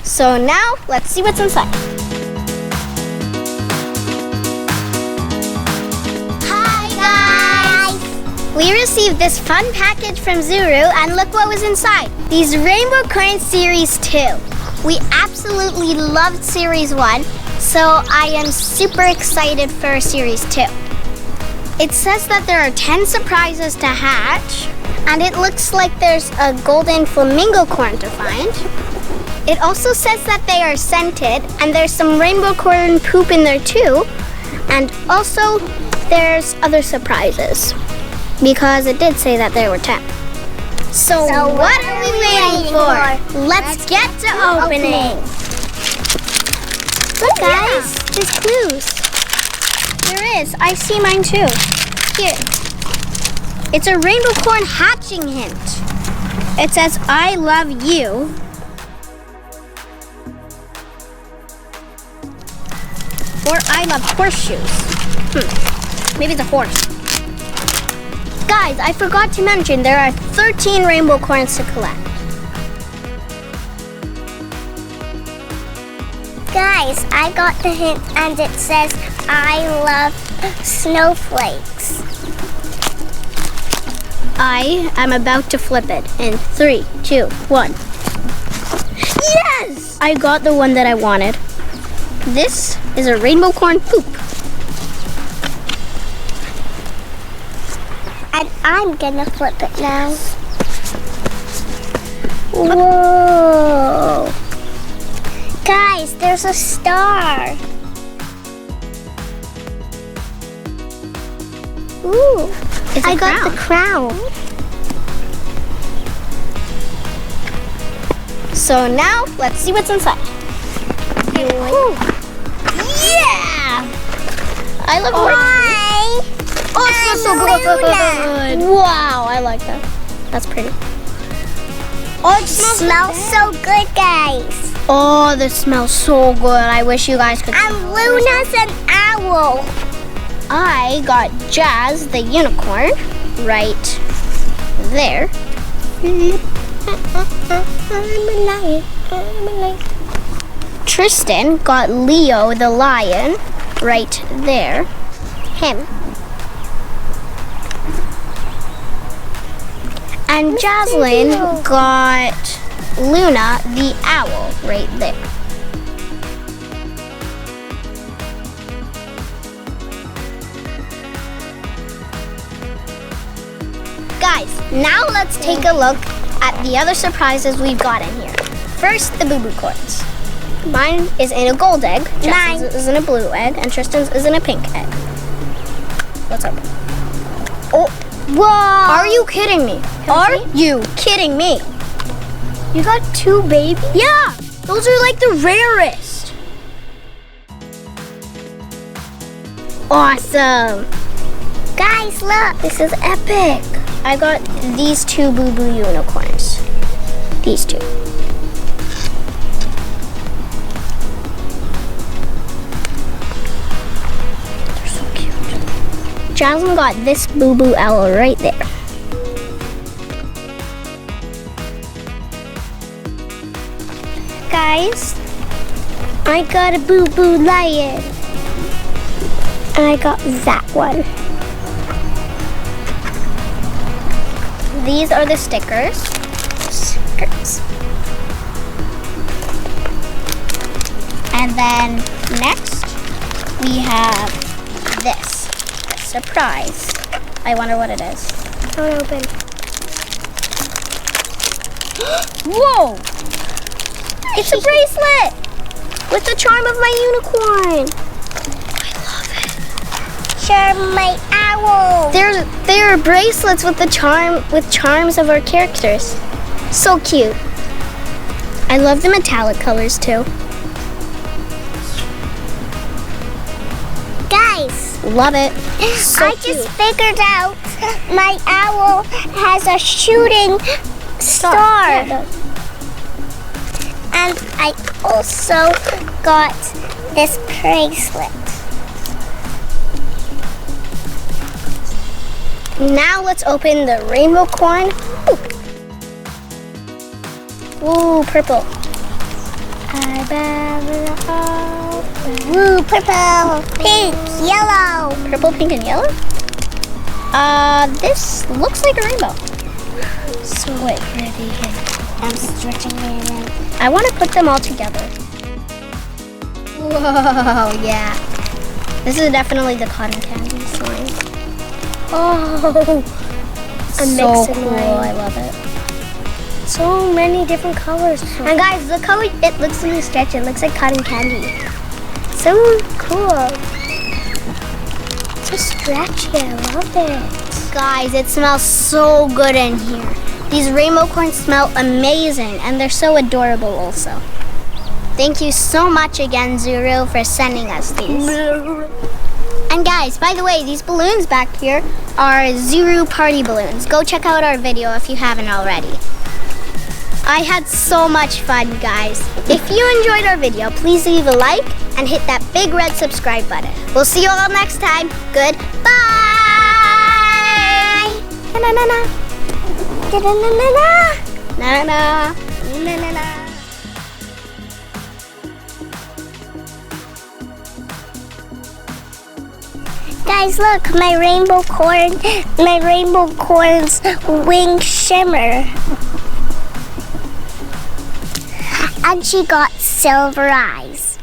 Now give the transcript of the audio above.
So now, let's see what's inside. Hi guys! We received this fun package from Zuru, and look what was inside. These Rainbocorns Series 2. We absolutely loved Series 1, so I am super excited for Series 2. It says that there are 10 surprises to hatch, and it looks like there's a golden Flamingocorn to find. It also says that they are scented, and there's some Rainbocorn poop in there too. And also, there's other surprises, because it did say that there were 10. So what are we waiting for? Let's get to opening. Look guys, there's clues. There is, I see mine too. Here. It's a Rainbocorn hatching hint. It says, I love you. Or I love horseshoes. Maybe it's a horse. Guys, I forgot to mention there are 13 Rainbocorns to collect. Guys, I got the hint and it says, I love snowflakes. I am about to flip it in 3, 2, 1. Yes! I got the one that I wanted. This is a Rainbocorn poop. And I'm gonna flip it now. Whoa! Guys, there's a star. Ooh, I got the crown. So now, let's see what's inside. Ooh. Yeah! I love Why? Oh, it smells so good. Wow, I like that. That's pretty. Oh, it smells so good, guys. Oh, this smells so good. I wish you guys could. And Luna's an owl. I got Jazz, the unicorn, right there. I'm a lion. I'm a lion. Tristan got Leo, the lion, right there. Him. And Jaslyn got Luna, the owl, right there. Guys, now let's take a look at the other surprises we've got in here. First, the Boo-Boocorns. Mine is in a gold egg, Justin's is in a blue egg, and Tristan's is in a pink egg. Let's open. Oh, whoa! Are you kidding me? Are you kidding me? You got 2 babies? Yeah, those are like the rarest. Awesome. Guys, look, this is epic. I got these 2 Boo-Boo unicorns. These 2. Jasmine got this Boo-Boo owl right there. Guys, I got a Boo-Boo lion. And I got that one. These are the stickers. And then next, we have this. Surprise. I wonder what it is. Don't open. Whoa! It's a bracelet with the charm of my unicorn. I love it. Charm my owl. There are bracelets with the charms of our characters. So cute. I love the metallic colors too. Guys, love it. So I just figured out my owl has a shooting star. Yeah. And I also got this bracelet. Now let's open the Rainbocorn. Ooh, purple. Blue, purple, pink, yellow. Purple, pink, and yellow? This looks like a rainbow. So wait, ready? I'm stretching it in. I want to put them all together. Whoa, yeah. This is definitely the cotton candy slime. Oh, so cool. I love it. So many different colors. And guys, look how it looks when you stretch it. It looks like cotton candy. So cool. So stretchy. I love it. Guys, it smells so good in here. These Rainbocorns smell amazing, and they're so adorable also. Thank you so much again, Zuru, for sending us these. And guys, by the way, these balloons back here are Zuru party balloons. Go check out our video if you haven't already. I had so much fun, guys. If you enjoyed our video, please leave a like and hit that big red subscribe button. We'll see you all next time. Goodbye! Na-na-na-na. Da-da-na-na-na. Na-na-na. Na-na-na. Guys, look, my Rainbocorns wing shimmer. And she got silver eyes.